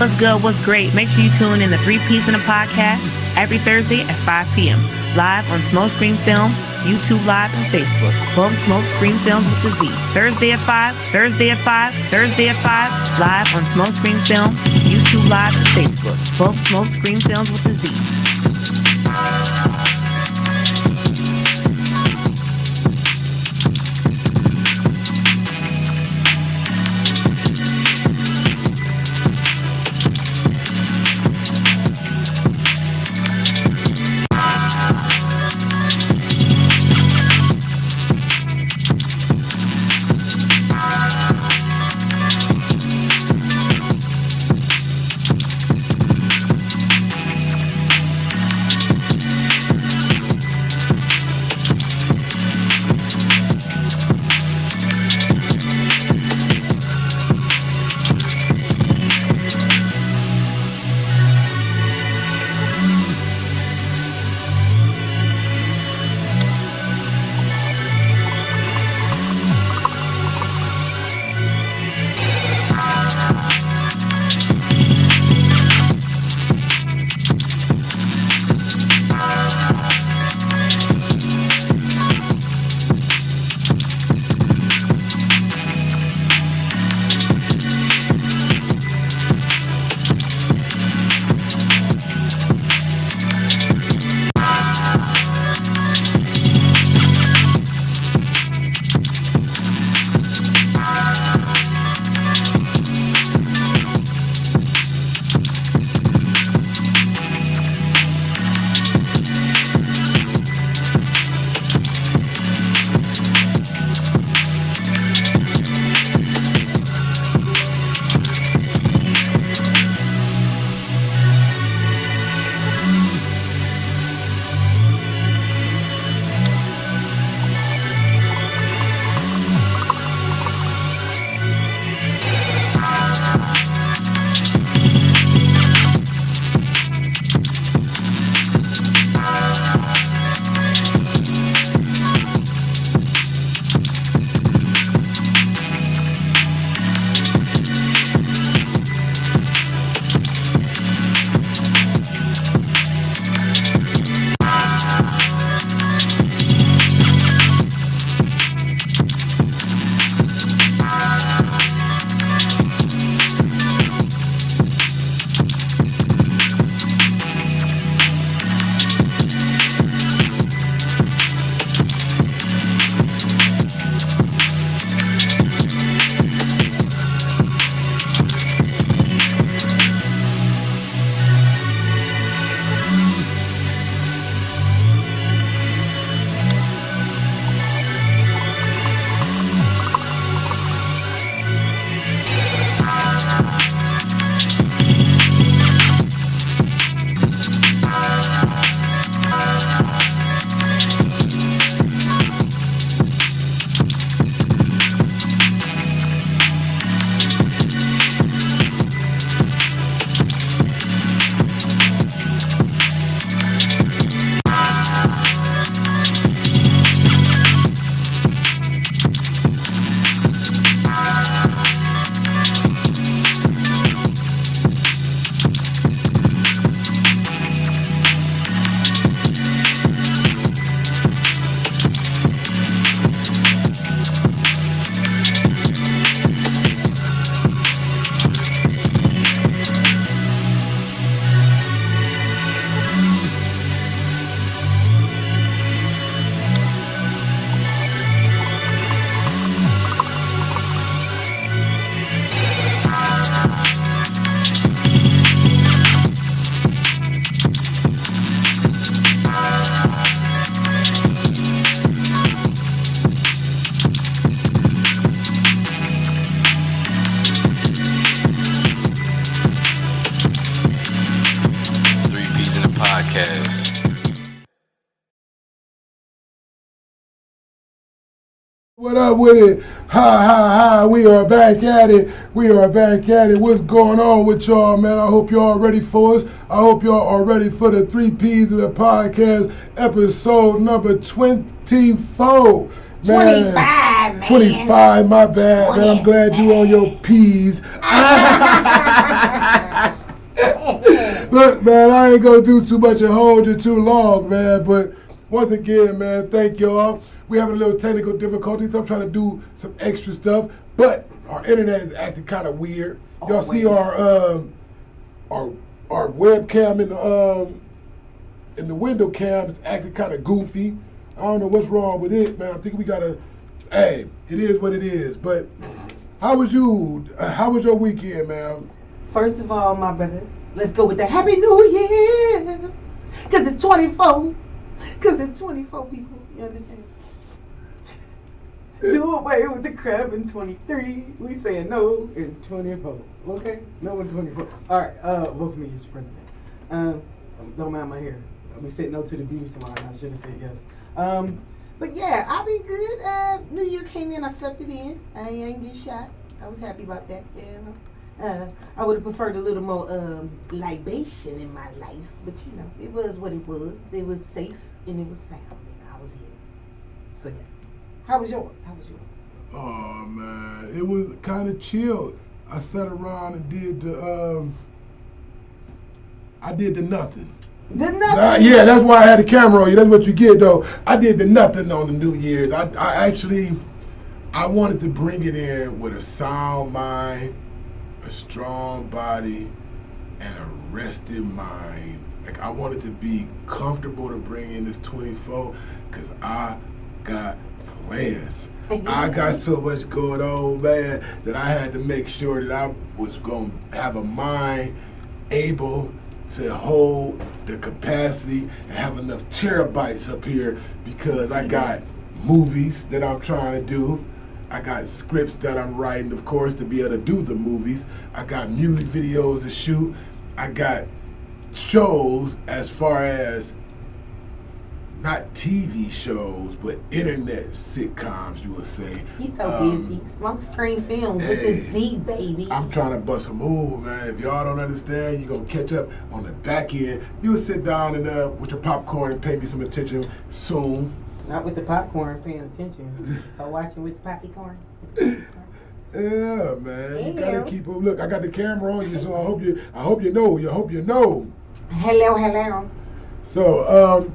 What's good? What's great? Make sure you tune in to Three Peaz in a Podcast every Thursday at 5 p.m. live on Smoke Screen Film, YouTube Live, and Facebook. Both Smoke Screen Films with the Z. Thursday at 5, Thursday at 5, Thursday at 5, live on Smoke Screen Film, YouTube Live, and Facebook. Both Smoke Screen Films with the Z. What up with it? Ha, we are back at it. What's going on with y'all, man? I hope y'all ready for us. I hope y'all are ready for the Three Peaz of the Podcast, episode number 24. Man, 25, man. 25, my bad, man. I'm glad you on your Peaz. Look, man, I ain't gonna do too much and hold you too long, man. But once again, man, thank y'all. We having a little technical difficulties. I'm trying to do some extra stuff, but our internet is acting kind of weird. Y'all see our webcam in the window cam is acting kind of goofy. I don't know what's wrong with it, man. I think we gotta. Hey, it is what it is. But how was you? How was your weekend, man? First of all, my brother, let's go with the Happy New Year. Cause it's 24. Cause it's 24 people. You understand? Do away with the crap in 23. We saying no in 24. Okay? No in 24. All right. Vote for me, Mr. President. Don't mind my hair. We said no to the beauty salon. I should have said yes. But yeah, I've been good. New Year came in. I slept it in. I ain't get shot. I was happy about that. I would have preferred a little more libation in my life, but you know, it was what it was. It was safe and it was sound, and I was here. So yes. How was yours? Oh man, it was kind of chill. I sat around and did the nothing. The nothing. Yeah, that's why I had the camera on you. That's what you get though. I did the nothing on the New Year's. I actually wanted to bring it in with a sound mind, a strong body, and a rested mind. Like I wanted to be comfortable to bring in this 24 because I got plans. I got so much going on, man, that I had to make sure that I was going to have a mind able to hold the capacity and have enough terabytes up here because I got movies that I'm trying to do. I got scripts that I'm writing, of course, to be able to do the movies. I got music videos to shoot. I got shows as far as not TV shows, but internet sitcoms, you would say. He's so busy. Smoke screen films with his Z, baby. I'm trying to bust a move, man. If y'all don't understand, you're going to catch up on the back end. You'll sit down and with your popcorn and pay me some attention soon. Not with the popcorn paying attention, but watching with the popcorn. Yeah, man. You gotta keep up. Look, I got the camera on you, so I hope you know. Hello. So,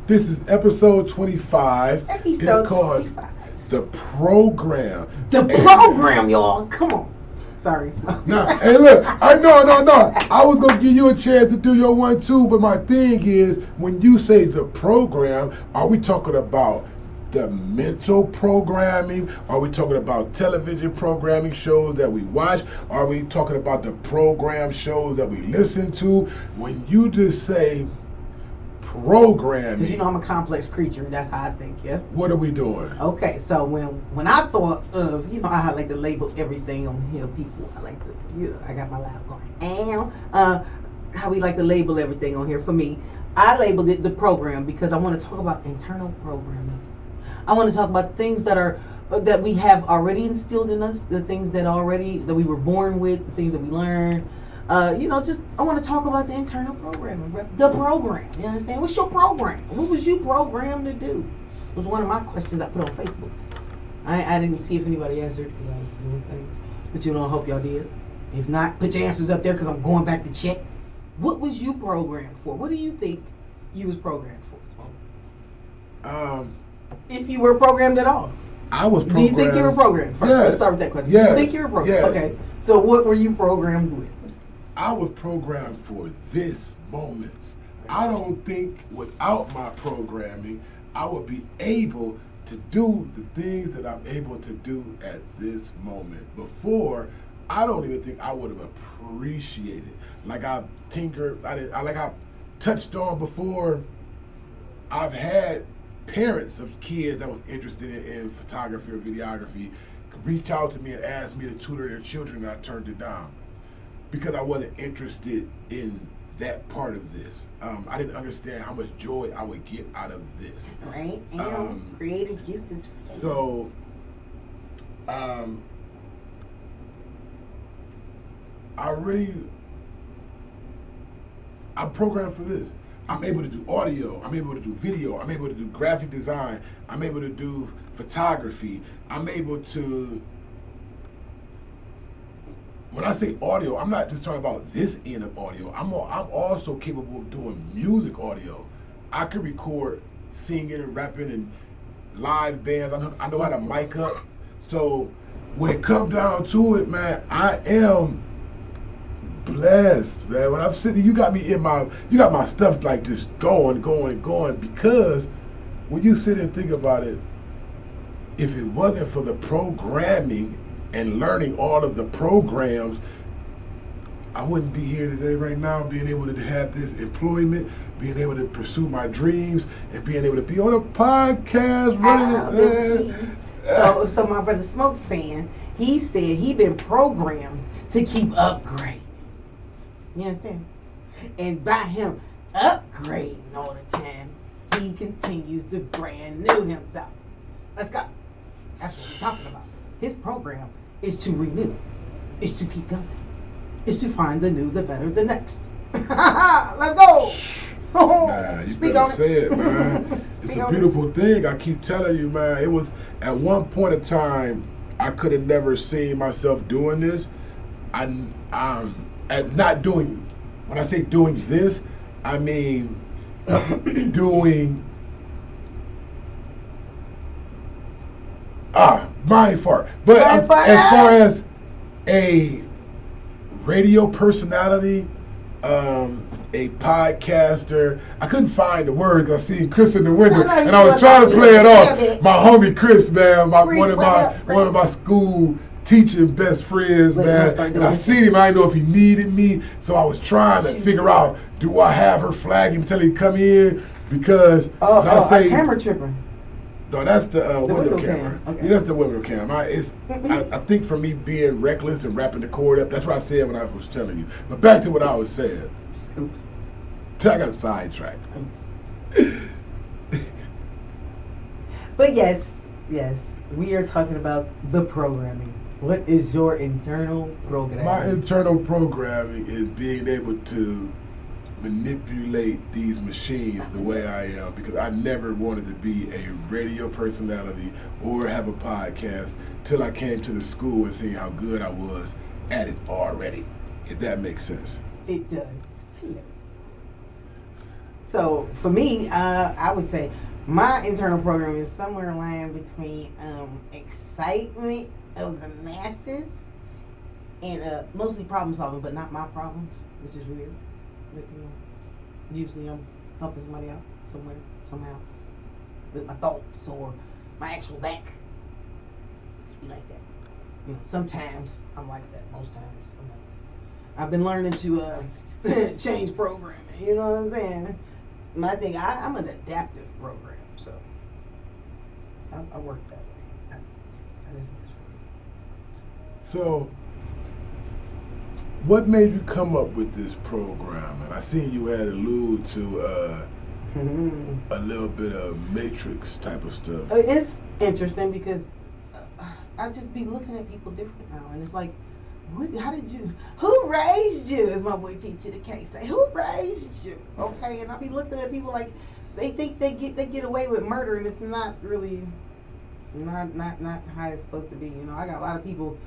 this is episode 25. It's called 25. The Program. The Program, y'all. Come on. Sorry, Smoke. Nah, hey, look. No. I was gonna give you a chance to do your one too, but my thing is, when you say the program, are we talking about the mental programming? Are we talking about television programming shows that we watch? Are we talking about the program shows that we listen to? When you just say programming, because you know I'm a complex creature. That's how I think. Yeah. What are we doing? Okay, so when I thought of, I like to label everything on here. People, I like to. I got my laugh going. And how we like to label everything on here. For me, I labeled it the program because I want to talk about internal programming. I want to talk about the things that we have already instilled in us, the things that we were born with, the things that we learned. I want to talk about the internal programming, the program. You understand? What's your program? What was you programmed to do? Was one of my questions I put on Facebook. I didn't see if anybody answered because I was doing things, but I hope y'all did. If not, put your answers up there because I'm going back to check. What was you programmed for? What do you think you was programmed for? If you were programmed at all. I was programmed. Do you think you were programmed? First, yes. Let's start with that question. Yes. Do you think you were programmed? Yes. Okay. So what were you programmed with? I was programmed for this moment. I don't think without my programming, I would be able to do the things that I'm able to do at this moment. Before, I don't even think I would have appreciated. Like I touched on before, I've had parents of kids that was interested in photography or videography reach out to me and ask me to tutor their children, and I turned it down because I wasn't interested in that part of this. I didn't understand how much joy I would get out of this. Right, and creative juices. So, I'm programmed for this. I'm able to do audio, I'm able to do video, I'm able to do graphic design, I'm able to do photography, I'm able to when I say audio, I'm not just talking about this end of audio. I'm also capable of doing music audio. I can record singing and rapping and live bands. I know how to mic up. So when it comes down to it, man, I am blessed, man. When I'm sitting, you got my stuff like just going because when you sit and think about it, if it wasn't for the programming and learning all of the programs, I wouldn't be here today right now, being able to have this employment, being able to pursue my dreams, and being able to be on a podcast. So my brother Smoke's saying, he said he been programmed to keep upgrading. You understand? And by him upgrading all the time, he continues to brand new himself. Let's go. That's what we're talking about. His program is to renew, is to keep going, is to find the new, the better, the next. Let's go. Nah, you Speak better on say it, man. It's a beautiful thing. I keep telling you, man. It was at one point in time I could have never seen myself doing this. I'm not doing. When I say doing this, I mean doing. Mind fart. But as far as a radio personality, a podcaster, I couldn't find the word because I seen Chris in the window, and I was trying to play it off. My homie Chris, man, one of my school teaching best friends, man. And I seen him. I didn't know if he needed me, so I was trying to figure out: do I have her flag him till he come in? Because I say camera tripping. No, that's the window camera. Okay. Yeah, that's the window camera. I think for me being reckless and wrapping the cord up, that's what I said when I was telling you. But back to what I was saying. Oops. I got sidetracked. But yes, we are talking about the programming. What is your internal programming? My internal programming is being able to manipulate these machines the way I am, because I never wanted to be a radio personality or have a podcast till I came to the school and seeing how good I was at it already, if that makes sense. It does. So for me, I would say my internal programming is somewhere lying between excitement of the masses and mostly problem solving, but not my problems, which is weird. But, usually I'm helping somebody out somewhere, somehow, with my thoughts or my actual back. Be like that. Sometimes I'm like that. Most times I'm like that. I've been learning to change programming. You know what I'm saying? My thing, I'm an adaptive program, so I work that way. I think it's for me. So, what made you come up with this program? And I seen you had alluded to a little bit of Matrix type of stuff. It's interesting because I just be looking at people different now, and it's like, who raised you? As my boy T to the K say, who raised you? Okay, and I be looking at people like they think they get away with murder, and it's not really not how it's supposed to be. I got a lot of people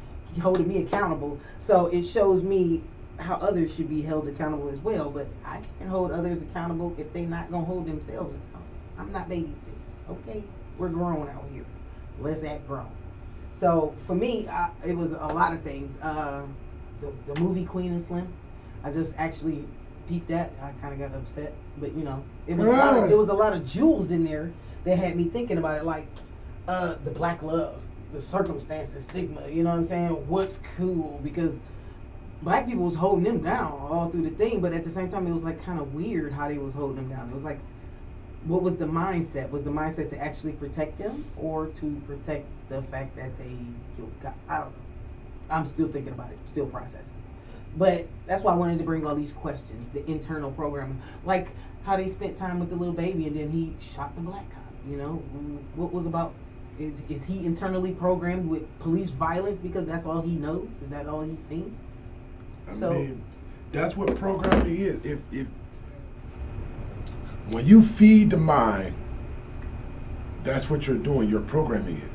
holding me accountable, so it shows me how others should be held accountable as well. But I can't hold others accountable if they not gonna hold themselves accountable. I'm not babysitting. Okay, we're grown out here. Let's act grown. So for me, it was a lot of things. The movie Queen and Slim, I just actually peeped that. I kind of got upset, but it was a lot of jewels in there that had me thinking about it, like the black love, the circumstances, stigma. You know what I'm saying? What's cool? Because black people was holding them down all through the thing, but at the same time, it was like kind of weird how they was holding them down. It was like, what was the mindset? Was the mindset to actually protect them, or to protect the fact that they killed God? I don't know. I'm still thinking about it, still processing. But that's why I wanted to bring all these questions, the internal programming, like how they spent time with the little baby and then he shot the black cop. What was about? Is he internally programmed with police violence because that's all he knows? Is that all he's seen? I mean, that's what programming is. If when you feed the mind, that's what you're doing. You're programming it.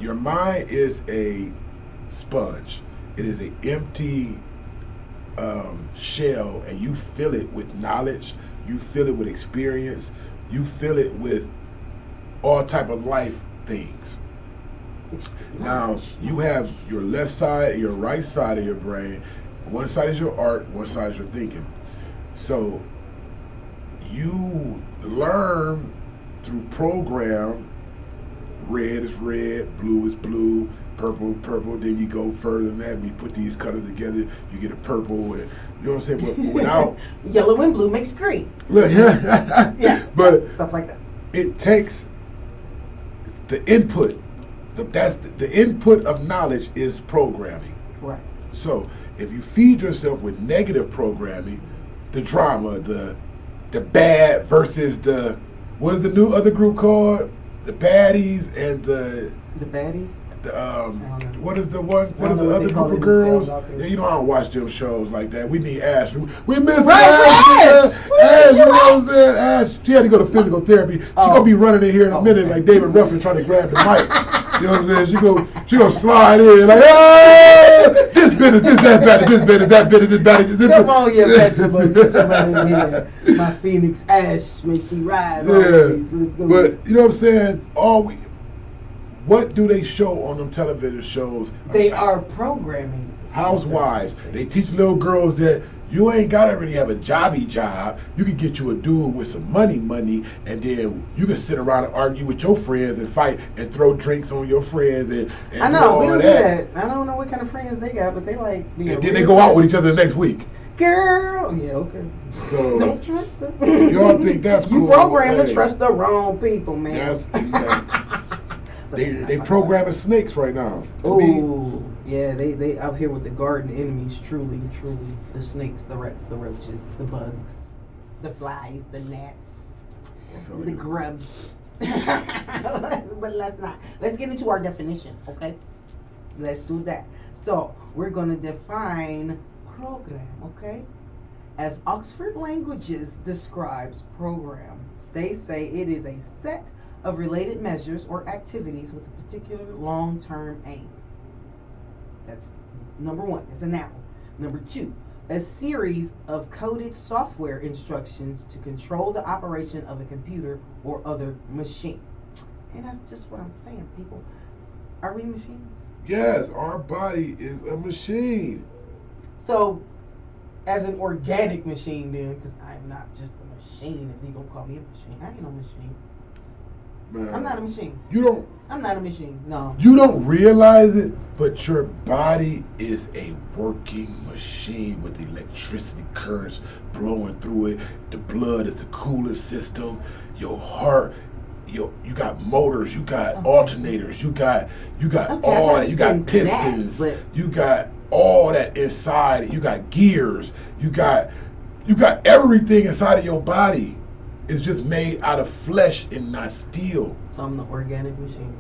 Your mind is a sponge. It is an empty shell, and you fill it with knowledge. You fill it with experience. You fill it with all type of life things. Now you have your left side and your right side of your brain. One side is your art, one side is your thinking. So you learn through program. Red is red, blue is blue, purple, purple. Then you go further than that. When you put these colors together, you get a purple. And you know what I'm saying? But without yellow and blue makes green. Look, yeah, but stuff like that. It takes the input. The input of knowledge is programming. Right. So if you feed yourself with negative programming, the drama, the bad versus the, what is the new other group called? The baddies and the baddies. What is the one? What is the other group of girls? Yeah, you know I don't watch them shows like that. We need Ash. We miss Ash. Ash, you know what I'm saying? Ash. She had to go to physical therapy. She gonna be running in here in a minute like David Ruffin trying to grab the mic. You know what I'm saying? She gonna slide in like, hey, this business, this that business, that business, this business. Come on, yeah, vegetable. Get somebody in here. My Phoenix Ash when she rides. Yeah, but you know what I'm saying? What do they show on them television shows? They are programming. Housewives. They teach little girls that you ain't gotta really have a jobby job. You can get you a dude with some money, and then you can sit around and argue with your friends and fight and throw drinks on your friends and I know, we don't do that. I don't know what kind of friends they got, but they like being and then they go out with each other the next week. Girl, yeah, okay. So don't trust them. Y'all think that's cool? You program to trust the wrong people, man. They programming snakes right now. Oh, yeah, they out here with the garden enemies, truly. The snakes, the rats, the roaches, the bugs, the flies, the gnats, the grubs. But let's get into our definition, okay? Let's do that. So we're gonna define program, okay? As Oxford Languages describes program, they say it is a set of related measures or activities with a particular long-term aim. That's number one. It's a noun. Number two, a series of coded software instructions to control the operation of a computer or other machine. And that's just what I'm saying, people. Are we machines? Yes, our body is a machine. So, as an organic machine then, because I'm not just a machine, if you don't call me a machine. I ain't no machine. Man, I'm not a machine. I'm not a machine. No. You don't realize it, but your body is a working machine with electricity currents blowing through it. The blood is the cooling system. Your heart, you got motors, you got alternators, you got all that. You got pistons. You got all that inside. You got gears. You got everything inside of your body. Is just made out of flesh and not steel. So I'm the organic machine.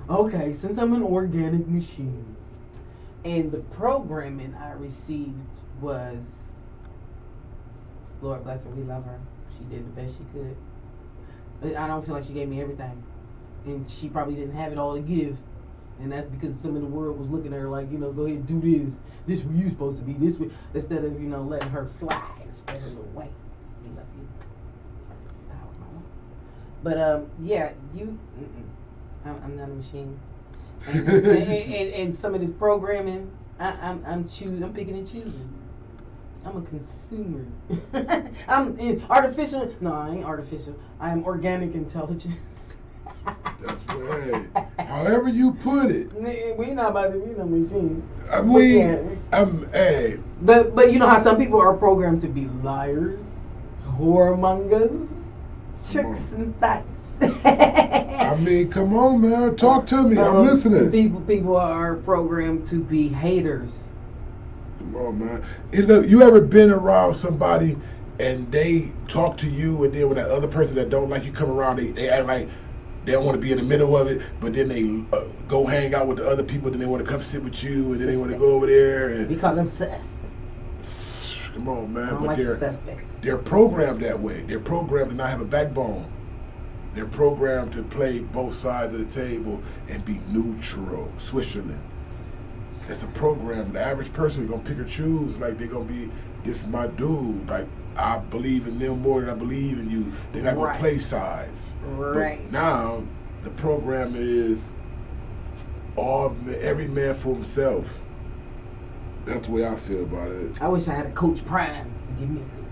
Okay, since I'm an organic machine, and the programming I received was, Lord bless her, we love her. She did the best she could. But I don't feel like she gave me everything. And she probably didn't have it all to give. And that's because some of the world was looking at her like, go ahead, do this. This where you supposed to be. This way, instead of, letting her fly and spread her little wings. We love you. But yeah, I'm not a machine. And some of this programming, I'm picking and choosing. I'm a consumer. Artificial. No, I ain't artificial. I am organic intelligence. That's right. However you put it. We're not about to be no machines. Hey. But you know how some people are programmed to be liars, whoremongers, tricks and facts. I mean, come on, man. Talk to me. I'm listening. People are programmed to be haters. Come on, man. Look, you ever been around somebody and they talk to you, and then when that other person that don't like you come around, they act like they don't want to be in the middle of it, but then they go hang out with the other people, then they want to come sit with you, and then they want to go over there. And because I'm sus. Come on, man. But they're programmed that way. They're programmed to not have a backbone. They're programmed to play both sides of the table and be neutral. Switzerland. it's a program. The average person is gonna pick and choose. Like they're gonna be, this is my dude. Like I believe in them more than I believe in you. They're not gonna play sides. Right. But now the program is every man for himself. That's the way I feel about it. I wish I had a Coach Prime to give me a good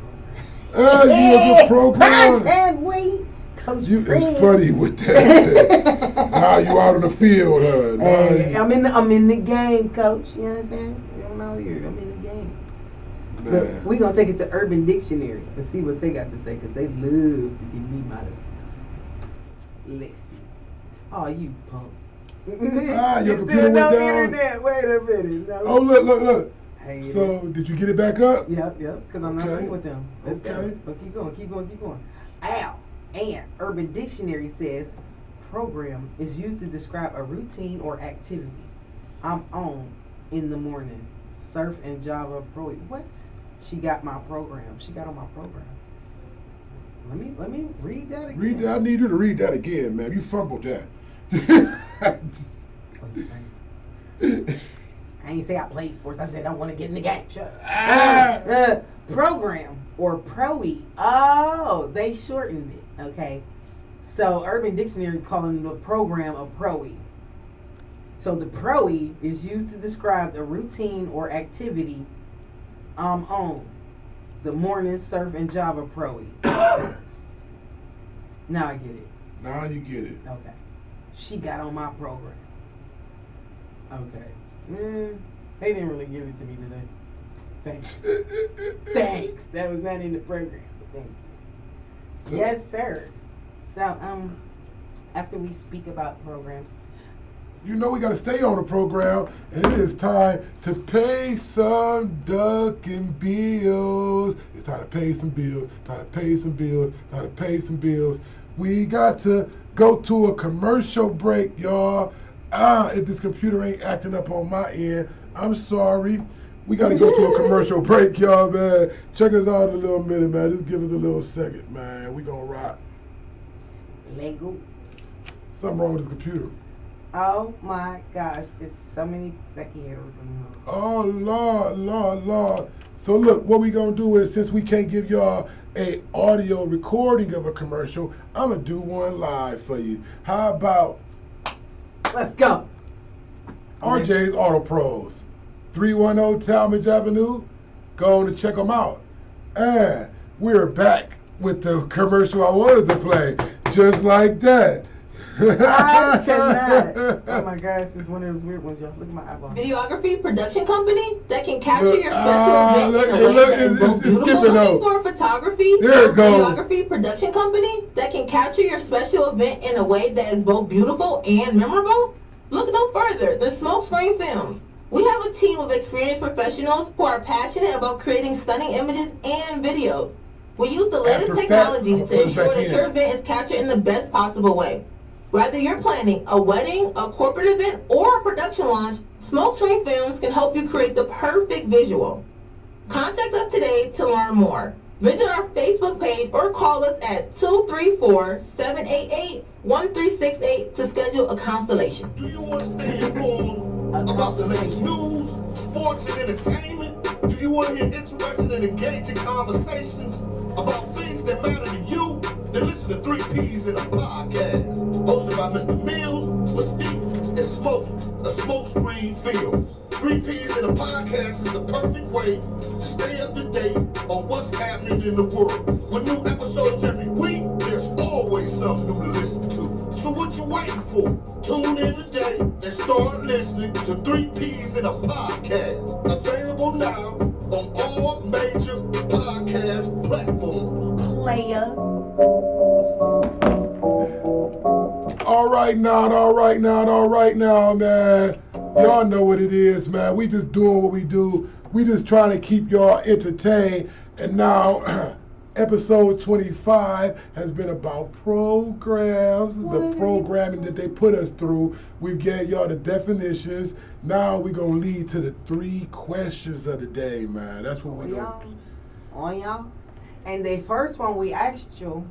program. You a good program. Prime time, boy. Coach You Prime. is funny with that. Now you out on the field, huh? Hey, I'm in the game, Coach. You understand? I'm out here. I'm in the game. But we gonna take it to Urban Dictionary and see what they got to say, because they love to give me my stuff. Let's see. Oh, you punk. Your computer went down. Internet. Wait a minute. No. Oh, look. Hey, so, did you get it back up? Yep, because I'm not playing with them. Let's go. But keep going. Ow. And Urban Dictionary says, program is used to describe a routine or activity. I'm on in the morning. Surf and Java Pro. What? She got my program. She got on my program. Let me read that again. I need you to read that again, man. You fumbled that. I ain't say I play sports. I said I want to get in the game. Shut up. Program or ProE. Oh, they shortened it. Okay. So Urban Dictionary calling the program a ProE. So the ProE is used to describe a routine or activity on the morning surf and Java ProE. Now I get it. Now you get it. Okay. She got on my program. Okay. They didn't really give it to me today. Thanks. Thanks. That was not in the program. Thank you. So, yes, sir. So, after we speak about programs, you know we got to stay on the program, and it is time to pay some ducking bills. It's time to pay some bills. Time to pay some bills. Time to pay some bills. We got to go to a commercial break, y'all. If this computer ain't acting up on my end, I'm sorry. We got to go to a commercial break, y'all, man. Check us out in a little minute, man. Just give us a little second, man. We gonna rock. Lego. Something wrong with this computer. Oh my gosh, it's so many Becky haters. Oh, Lord. So look, what we gonna do is, since we can't give y'all a audio recording of a commercial, I'm gonna do one live for you. How about Let's go. RJ's Auto Pros, 310 Talmadge Avenue. Go on and check them out. And we're back with the commercial I wanted to play, just like that. I cannot. Oh my gosh, this is one of those weird ones, y'all. Look at my eyeball. Videography production company that can capture your special event in a way that is both beautiful. Looking for a photography there it goes. Videography production company that can capture your special event in a way that is both beautiful and memorable? Look no further than Smokescreen Films. We have a team of experienced professionals who are passionate about creating stunning images and videos. We use the latest technology to ensure that your event is captured in the best possible way. Whether you're planning a wedding, a corporate event, or a production launch, Smokescreen Films can help you create the perfect visual. Contact us today to learn more. Visit our Facebook page or call us at 234-788-1368 to schedule a consultation. Do you want to stay informed about the latest news, sports, and entertainment? Do you want to hear interesting and engaging conversations about things that matter to you? Then listen to 3Peaz in a podcast, hosted by Mr. Mills, Mystique, and Smokey, a Smokescreen Film. 3Peaz in a podcast is the perfect way to stay up to date on what's happening in the world. With new episodes every week, there's always something new to listen to. So what you waiting for? Tune in today and start listening to 3Peaz in a podcast. Available now on all major podcast platforms. Player. All right now, man. Y'all know what it is, man. We just doing what we do. We just trying to keep y'all entertained. And now, episode 25 has been about programs, the programming that they put us through. We gave y'all the definitions. Now we're going to lead to the 3 questions of the day, man. That's what we're going to do. On y'all. And the first one we asked you,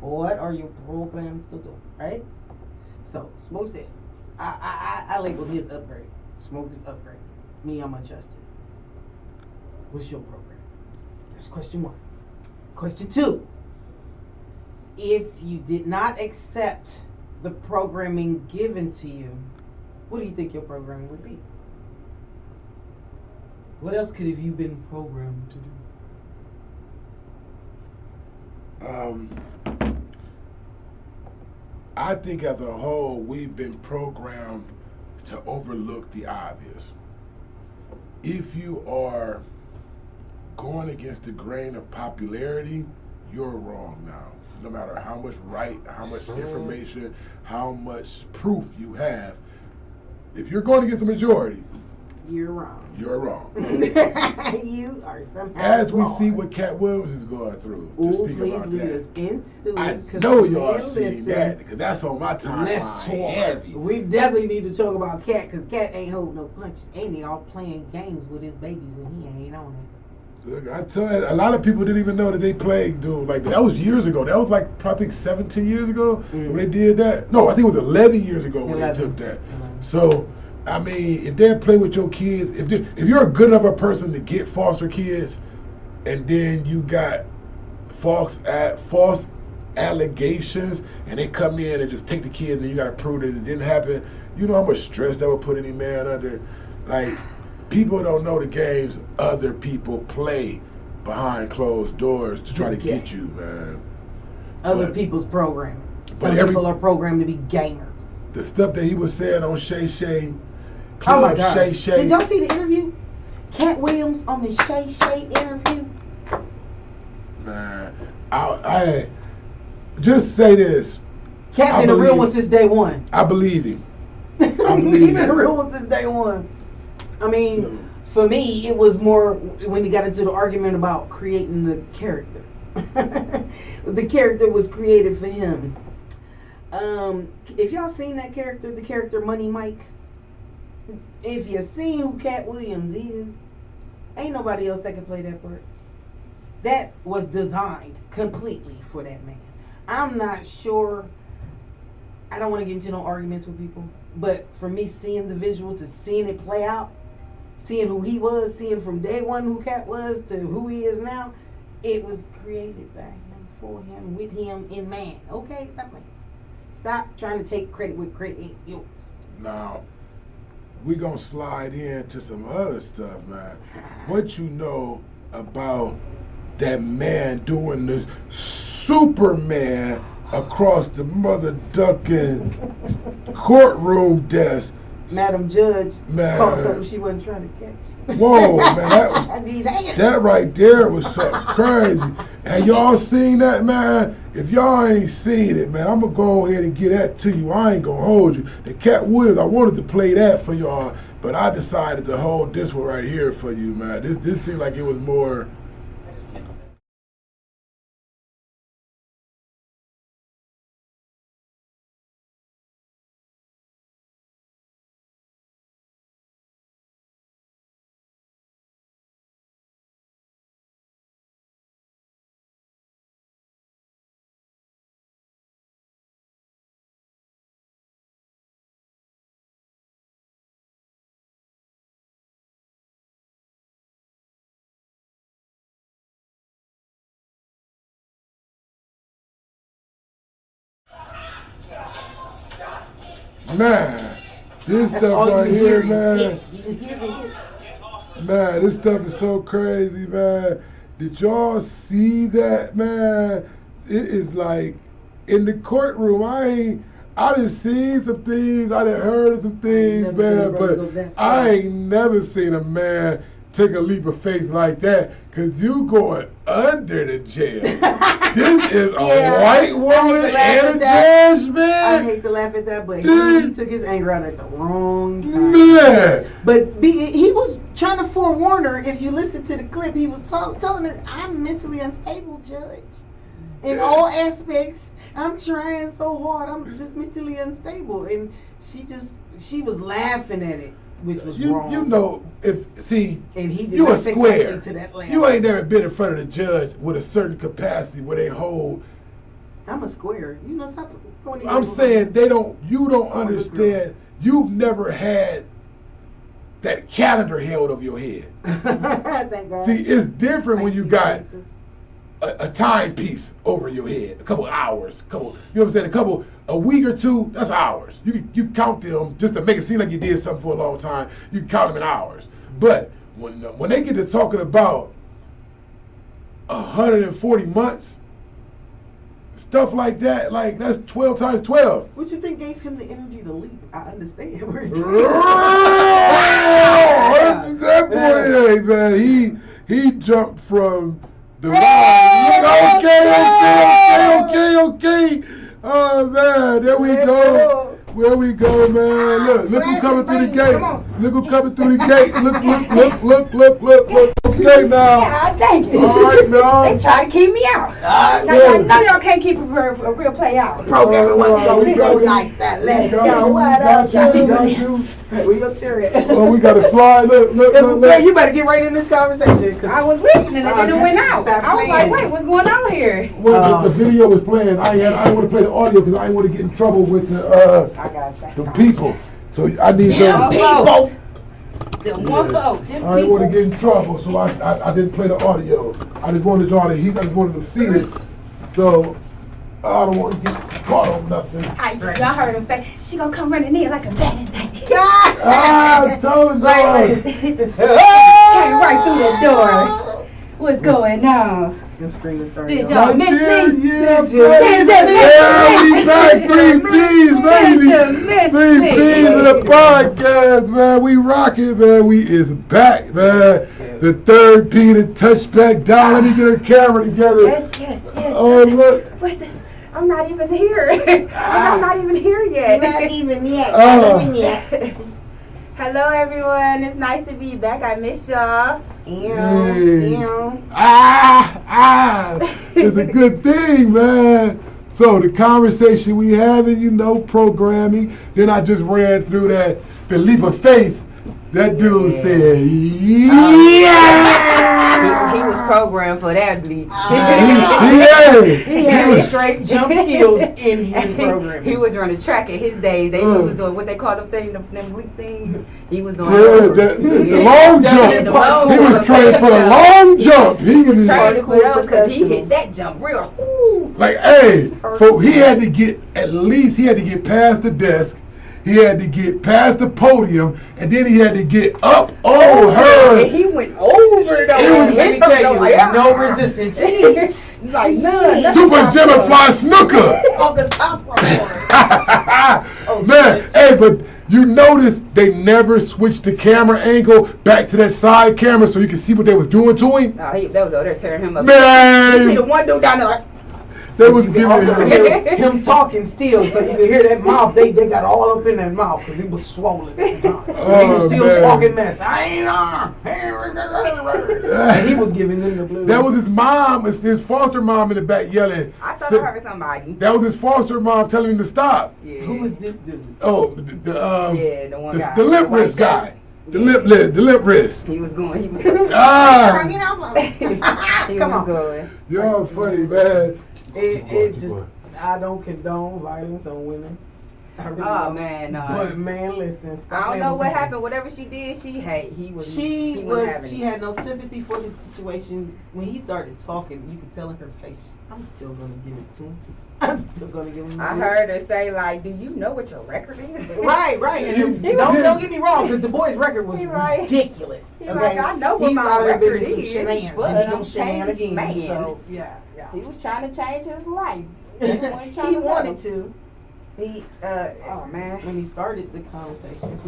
what are you programmed to do, right? So, Smoke said, I labeled his upgrade. Smoke is upgrade. Me, I'm adjusted. What's your program? That's question 1. Question 2. If you did not accept the programming given to you, what do you think your programming would be? What else could have you been programmed to do? I think as a whole, we've been programmed to overlook the obvious. If you are going against the grain of popularity, you're wrong now. No matter how much how much information, how much proof you have, if you're going against the majority, you're wrong. You're wrong. You are somehow As we wrong. see what Cat Williams is going through. To speak about that. I know y'all seen that because that's on my timeline. Let's talk. We definitely need to talk about Cat because Cat ain't holding no punches. Ain't he all playing games with his babies and he ain't on it. Look, I tell you, a lot of people didn't even know that they played, dude. Like that was years ago. That was like probably 17 years ago when they did that. No, I think it was 11 years ago when they took that. So, I mean, if they play with your kids, if you're a good enough a person to get foster kids, and then you got false allegations, and they come in and just take the kids, and you got to prove that it didn't happen. You know how much stress that would put any man under. Like, people don't know the games other people play behind closed doors to try to get you, man. Other people's programming. Some people are programmed to be gamers. The stuff that he was saying on Shay Shay. Oh my God! Did y'all see the interview? Cat Williams on the Shay Shay interview. Man, I just say this. Cat been a real one since day one. I believe him. He been a real one since day one. I mean, for me, it was more when he got into the argument about creating the character. The character was created for him. If y'all seen that character, the character Money Mike, if you seen who Cat Williams is, ain't nobody else that can play that part. That was designed completely for that man. I'm not sure. I don't want to get into no arguments with people, but for me, seeing the visual to seeing it play out, seeing who he was, seeing from day one who Cat was to who he is now, it was created by him, for him, with him in man. Okay, stop playing. Stop trying to take credit with credit ain't yours. Now, we gonna slide into some other stuff, man. What you know about that man doing the Superman across the mother ducking courtroom desk? Madam Judge caught something she wasn't trying to catch. Whoa, man, that right there was something crazy. And y'all seen that, man? If y'all ain't seen it, man, I'm gonna go ahead and get that to you. I ain't gonna hold you. The Cat Williams, I wanted to play that for y'all, but I decided to hold this one right here for you, man. This seemed like it was more. Man, this stuff right here, man. Man, this stuff is so crazy, man. Did y'all see that, man? It is like in the courtroom. I done seen some things, I done heard some things, man, but I ain't never seen a man take a leap of faith like that, because you going under the jail. This is a white woman and a judge, man. I hate to laugh at that, but he took his anger out at the wrong time. Man. But he was trying to forewarn her. If you listen to the clip, he was telling her, I'm mentally unstable, Judge. In all aspects, I'm trying so hard. I'm just mentally unstable. And she was laughing at it. Which was wrong. You know, you a square. You ain't never been in front of the judge with a certain capacity where they hold. I'm a square. You know, stop. I'm saying you don't understand. You've never had that calendar held over your head. Thank God. See, it's different when you got Jesus. a timepiece over your head, a couple hours, you know what I'm saying, a week or two, that's hours. You count them just to make it seem like you did something for a long time. You can count them in hours. But when they get to talking about 140 months, stuff like that, like that's 12 times 12. What you think gave him the energy to leave? I understand. That boy, hey, man, he jumped from the line. Okay. Oh man, there we go. Where we go, man. Look who coming through the gate. Look who coming through the gate. Look. Okay now. Yeah, thank you. All right now. They try to keep me out. I know y'all can't keep a real play out. Programming wasn't go like that. Let's go. What up, you? Hey, where your chair at? Oh, we got a slide. Look. You better get right in this conversation. I was listening and then it went out. I was like, wait, what's going on here? Well, the video was playing. I didn't want to play the audio because I didn't want to get in trouble with the people. So I need the people. The one folks. I didn't want to get in trouble, so I didn't play the audio. I just wanted y'all to hear. I just wanted to see it. So I don't want to get caught on nothing. Y'all heard him say, she gonna come running in like a bat at night. I told y'all. Came right through the door. What's going on? Them screaming started. Did y'all miss me? Yeah, Did we back. 3 P's, baby. 3 P's in the podcast, man. We rocking, man. We is back, man. The third P to touch back down. Let me get her camera together. Yes. Oh, look. What's it? I'm not even here. I'm not even here yet. Not even yet. Hello, everyone. It's nice to be back. I missed y'all. It's a good thing, man. So the conversation we having, programming. Then I just ran through the leap of faith. That dude said, He was programmed for that leap. He had straight jump skills in his program. He was running track in his days. He was doing what they call them things, them leap things. He was doing the long jump. He was trained for the long jump. He was trying for those because he hit that jump real. Like, he had to get past the desk. He had to get past the podium, and then he had to get up on her. And he went over Let me tell you, no resistance. Like none. Super Gemma Fly Snooker. On the top Man, but you notice they never switched the camera angle back to that side camera so you can see what they was doing to him. No, they was over there tearing him up. Man, You see the one dude down there like. they was You giving can also him. hear him talking still, so you can hear that mouth. They got all up in that mouth because he was swollen at the time. He was still talking mess. And he was giving them the blues. That was his mom, his foster mom in the back yelling. I thought I heard somebody. That was his foster mom telling him to stop. Yeah. Who was this dude? Oh, the one guy. the lip wrist guy. The lip wrist. He was going. He was going. Y'all funny, man. It just, I don't condone violence on women. I really don't. Man, no. But man, listen. Stop I don't know playing what with happened. Whatever she did, he was. She having it. had no sympathy for the situation. When he started talking, you could tell in her face, I'm still gonna give it to him. I'm still gonna give him. I heard her say like, "Do you know what your record is?" Right. And don't get me wrong, because the boy's record was ridiculous. He like, I know what my probably record been in some is, shenanigans. but And he I'm don't shenanigans. changed man. So yeah. He was trying to change his life. He wanted to. Oh man. When he started the conversation,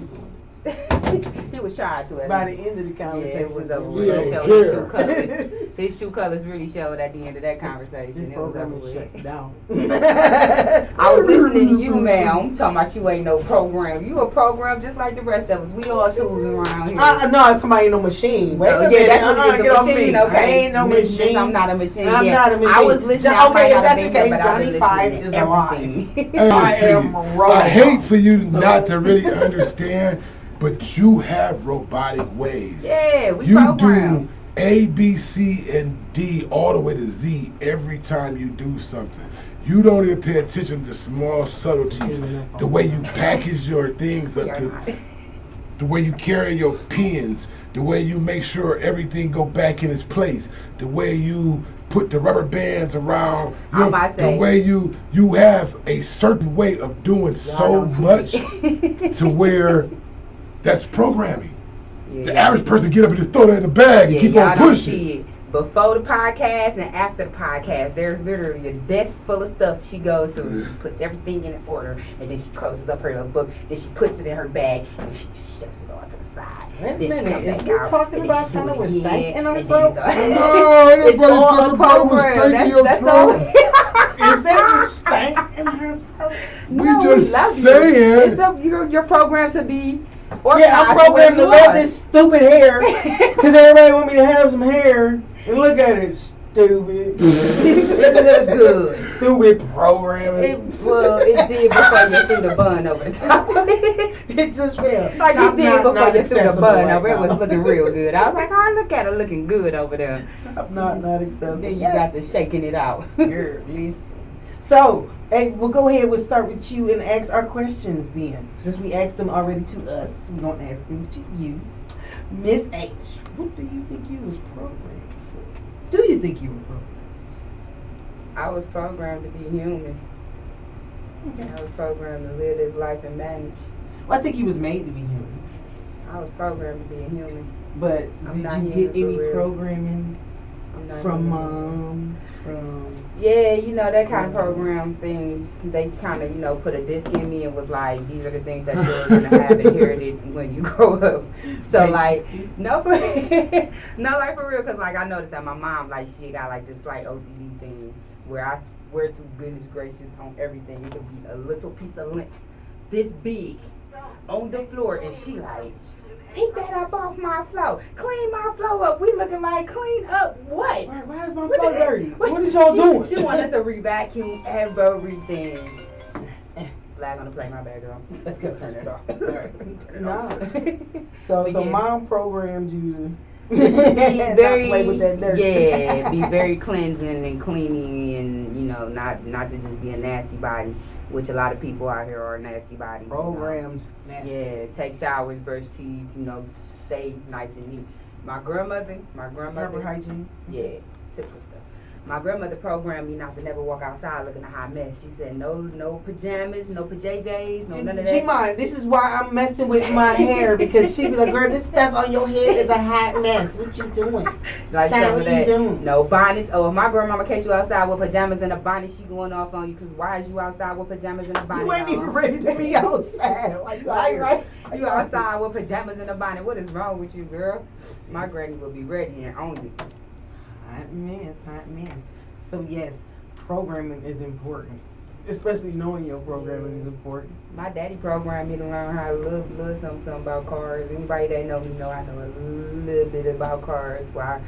He was trying to. by the end of the Yeah, conversation, it was over. Yeah, It showed his true colors. His true colors really showed at the end of that conversation. This It was program over is with. shut down. I was listening to you, ma'am. Talking about you ain't no program. You a program just like the rest of us. We all tools around here. No, somebody ain't no machine. Wait a minute. Yeah, that's what it is, Get a off machine, me. okay. I ain't no Miss, machine. I'm not a machine. I'm yeah. not a machine. I was listening. Okay, if that's the here, case, but I was Johnny Five listening is to alive. everything. Hey, I am listen, a robot. I hate for you not to really understand, but you have robotic ways. Yeah, we You programmed. do A, B, C, and D all the way to Z every time you do something. You don't even pay attention to small subtleties. The way you package your things up to. the way you carry your pens, the way you make sure everything go back in its place, the way you put the rubber bands around, the way you have a certain way of doing so much to where that's programming. The average person get up and just throw that in the bag and keep on pushing. Before the podcast and after the podcast, there's literally a desk full of stuff she goes to. She puts everything in order, and then she closes up her little book. Then she puts it in her bag, and she just shoves it all to the side. Wait a minute, is we talking about something with stank in our throat? No, ain't nobody talking about with stank in your throat. Is there some stank in her throat? We just saying. It's your program to be. Yeah, I'm programmed to let this stupid hair, because everybody want me to have some hair. And look at it, stupid. It looks good. Stupid programming. It did before you threw the bun over the top of it. It just felt like it did before you threw the bun over. Right, it was looking real good. I was like, oh, look at it looking good over there. Not acceptable. Then you got to shaking it out. Girl, listen. So, hey, we'll go ahead. We'll start with you and ask our questions then. Since we asked them already to us, we're going to ask them to you. Miss H, what do you think you was programmed for? Do you think you were programmed? I was programmed to be human. Okay. I was programmed to live this life and manage. Well, I think you was made to be human. I was programmed to be a human. But did you get any programming from mom? Yeah, that kind of program things. They kind of, put a disc in me and was like, these are the things that you're going to have inherited when you grow up. So, like, no, for real, because, like, I noticed that my mom, like, she got, like, this slight OCD thing where I swear to goodness gracious on everything. It could be a little piece of lint this big on the floor, and she, like, pick that up off my floor. Clean my floor up. We looking like clean up what? Why is my floor dirty? What is y'all doing? She wants us to re-vacuum everything. Flag on the play, my bad, girl. Let's go turn it off. No. So mom programmed you to not play with that dirt. Yeah, be very cleansing and cleaning and, not to just be a nasty body. Which a lot of people out here are nasty bodies. Programmed nasty. Yeah, take showers, brush teeth, stay nice and neat. My grandmother. Proper hygiene. Yeah, typical stuff. My grandmother programmed me not to never walk outside looking a hot mess. She said no pajamas, no pajajs, no none of that. G-Mind, this is why I'm messing with my hair, because she be like, girl, this stuff on your head is a hot mess. What you doing? Like Shana, what you doing? No bonnets. Oh, if my grandmama catch you outside with pajamas and a bonnet, she going off on you, because why is you outside with pajamas and a bonnet? You ain't even ready to be outside. Like, right. You outside with pajamas and a bonnet. What is wrong with you, girl? My granny will be ready and on you. Hot mess. So yes, programming is important. Especially knowing your programming is important. My daddy programmed me to learn how to love something about cars. Anybody that know me know I know a little bit about cars. Why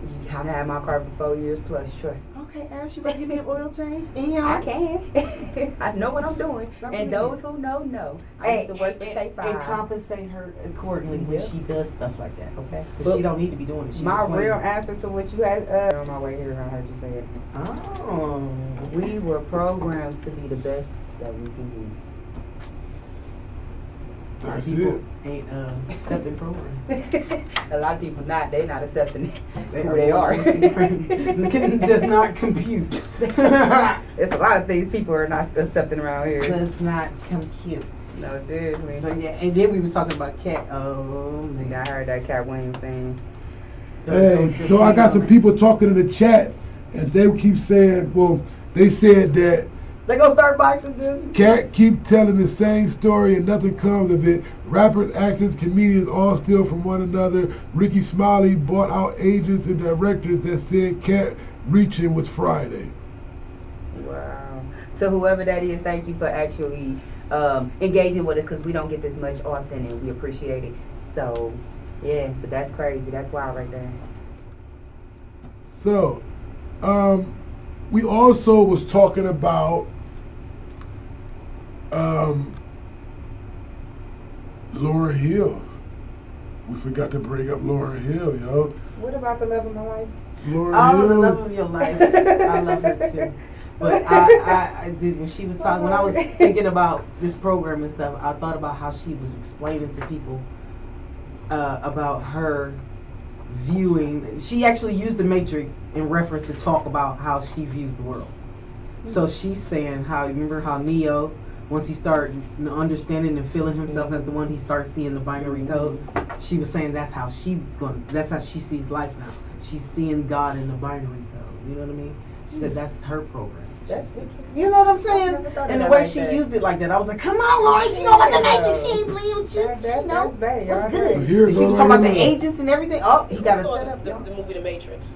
you kind of had my car for 4 years plus, trust me. Okay, Ash, you better give me an oil change? I can. I know what I'm doing. And those who know. I used to work for State Farm. And compensate her accordingly when she does stuff like that, okay? Because she don't need to be doing it. She's my real answer to what you had on my way here, I heard you say it. Oh. We were programmed to be the best that we can be. That's it. Ain't accepting program. A lot of people they not accepting who they are. Does not compute. It's a lot of things people are not accepting around here. Does not compute. No, seriously. So, yeah, and then we was talking about Cat. Oh, man. I heard that Cat Williams thing. Hey, so I got some people talking in the chat, and they keep saying, well, they said that they gonna start boxing dudes. Cat keep telling the same story and nothing comes of it. Rappers, actors, comedians all steal from one another. Ricky Smiley bought out agents and directors that said Cat reaching was Friday. Wow. So whoever that is, thank you for actually engaging with us, because we don't get this much often and we appreciate it. So yeah, but that's crazy. That's wild right there. So we also was talking about Lauryn Hill. We forgot to bring up Lauryn Hill, yo. What about the love of my life? Lauryn Hill. The love of your life. I love her too. But I did, when she was talking, when I was thinking about this program and stuff, I thought about how she was explaining to people about her viewing. She actually used the Matrix in reference to talk about how she views the world. So she's saying how, remember how Neo, once he started understanding and feeling himself as the one, he started seeing the binary code. She was saying that's how that's how she sees life now. She's seeing God in the binary code. You know what I mean? She said that's her program. That's interesting. You know what I'm saying? And the way she used it like that, I was like, come on, Lori, she know about the Matrix. She ain't playing with you. She know what's good. Here, She was talking about the agents and everything. Oh, he got to set up the movie The Matrix.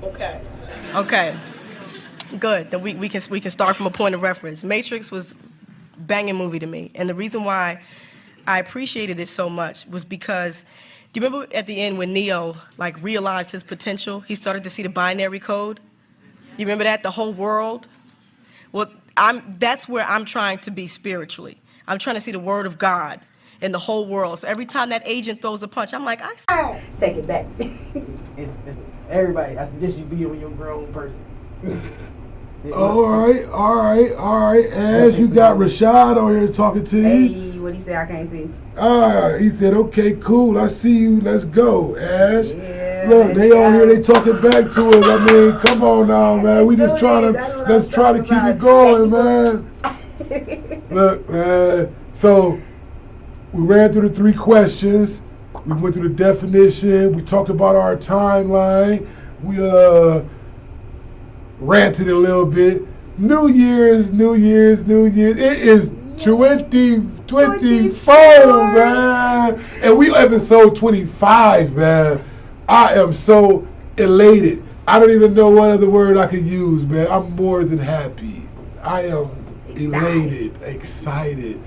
Okay. Good. Then we can start from a point of reference. Matrix was a banging movie to me, and the reason why I appreciated it so much was because, do you remember at the end when Neo realized his potential? He started to see the binary code. You remember that? The whole world? Well, that's where I'm trying to be spiritually. I'm trying to see the word of God in the whole world. So every time that agent throws a punch, I'm like, I see. Take it back. it's everybody, I suggest you be on your grown person. All right. As you got Rashad on here talking to you. Hey, what he say? I can't see. He said, okay, cool. I see you. Let's go, Ash. Yeah, Look, they on here, they talking back to us. I mean, come on now, man. We just trying to, let's try to keep it going, man. Look, man. So, we ran through the 3 questions. We went through the definition. We talked about our timeline. We, ranted a little bit. New Year's. It is 2024, man. And we episode 25, man. I am so elated. I don't even know what other word I could use, man. I'm more than happy. I am elated, excited.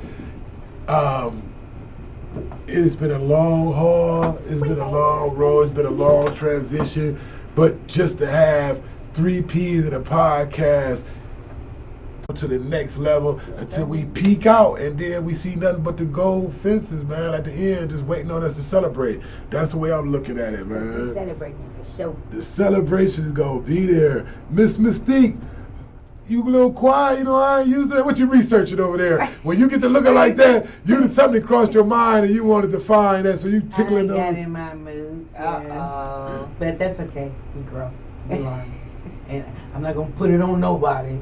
It's been a long haul. It's been a long road. It's been a long transition. But just to have 3 P's in a podcast to the next level until we peak out, and then we see nothing but the gold fences, man, at the end, just waiting on us to celebrate. That's the way I'm looking at it, man. We're celebrating for sure. The celebration is gonna be there. Miss Mystique, you a little quiet, you know, I ain't used that. What you researching over there? When you get to looking like that, something crossed your mind and you wanted to find that, so you tickling them. I got in my mood. Yeah. But that's okay. We grow. We learn. And I'm not gonna put it on nobody.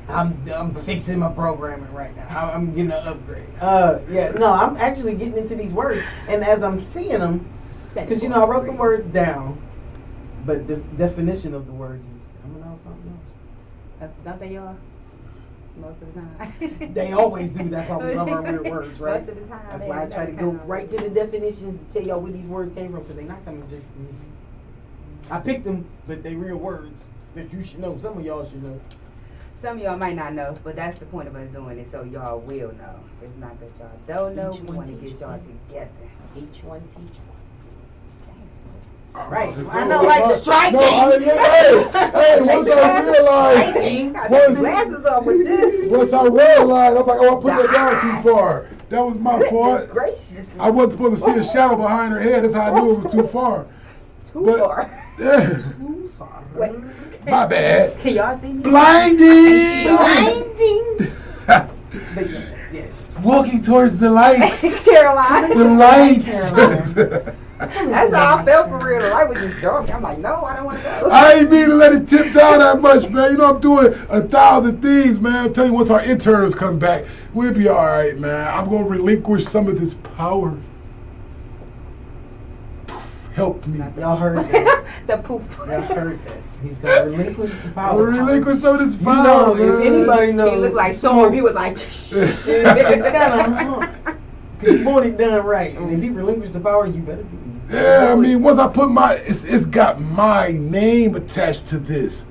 I'm fixing my programming right now. I'm getting an upgrade. I'm actually getting into these words, and as I'm seeing them, because I wrote the words down, but the definition of the words is coming out something else. Don't they all? Most of the time. They always do. That's why we love our weird words, right? Most of the time. That's why I try to go right to the definitions to tell y'all where these words came from, because they're not coming just from me. I picked them, but they real words that you should know. Some of y'all should know. Some of y'all might not know, but that's the point of us doing it, so y'all will know. It's not that y'all don't know. We want to get y'all together. Each one teach one. Thanks. Right. I know, like striking. Hey, once I realized, I got glasses on with this. once I realized, I'm like, oh, I put that down too far. That was my fault. Gracious. I wasn't supposed to see a shadow behind her head. That's how I knew it was too far. Too far. Yeah. Too far. Wait. My bad. Can y'all see me? Blinding. But yes. Walking towards the lights. Caroline. The lights. That's how I felt for real. The light was just dark. I'm like, no, I don't want to go. I ain't mean to let it tip down that much, man. You know, I'm doing 1,000 things, man. I'm telling you, once our interns come back, we'll be all right, man. I'm going to relinquish some of this power. Help me. Y'all heard that. The poof. Y'all heard that. He's going to relinquish the power. I'm going to relinquish some of this You power, know, man. if anybody knows. He looked like Storm. He was like, It's kind of, because you want it done right. And if he relinquished the power, you better do it. Yeah, I mean, once I put it's got my name attached to this.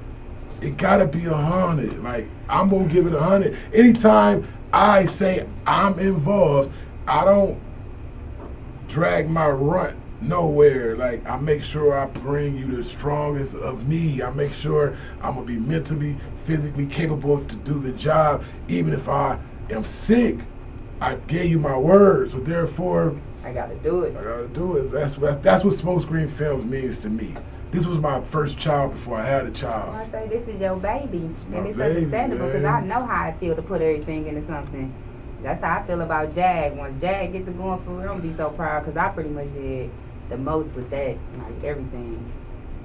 It gotta be 100. Like, I'm gonna give it 100. Anytime I say I'm involved, I don't drag my runt nowhere. Like, I make sure I bring you the strongest of me. I make sure I'm gonna be mentally, physically capable to do the job, even if I am sick. I gave you my word, so therefore I gotta do it. I gotta do it. That's what Smokescreen Films means to me. This was my first child before I had a child. I say this is your baby, my and it's baby, understandable because man. I know how I feel to put everything into something. That's how I feel about Jag. Once Jag get to going for real, I'm gonna be so proud because I pretty much did the most with that, like everything.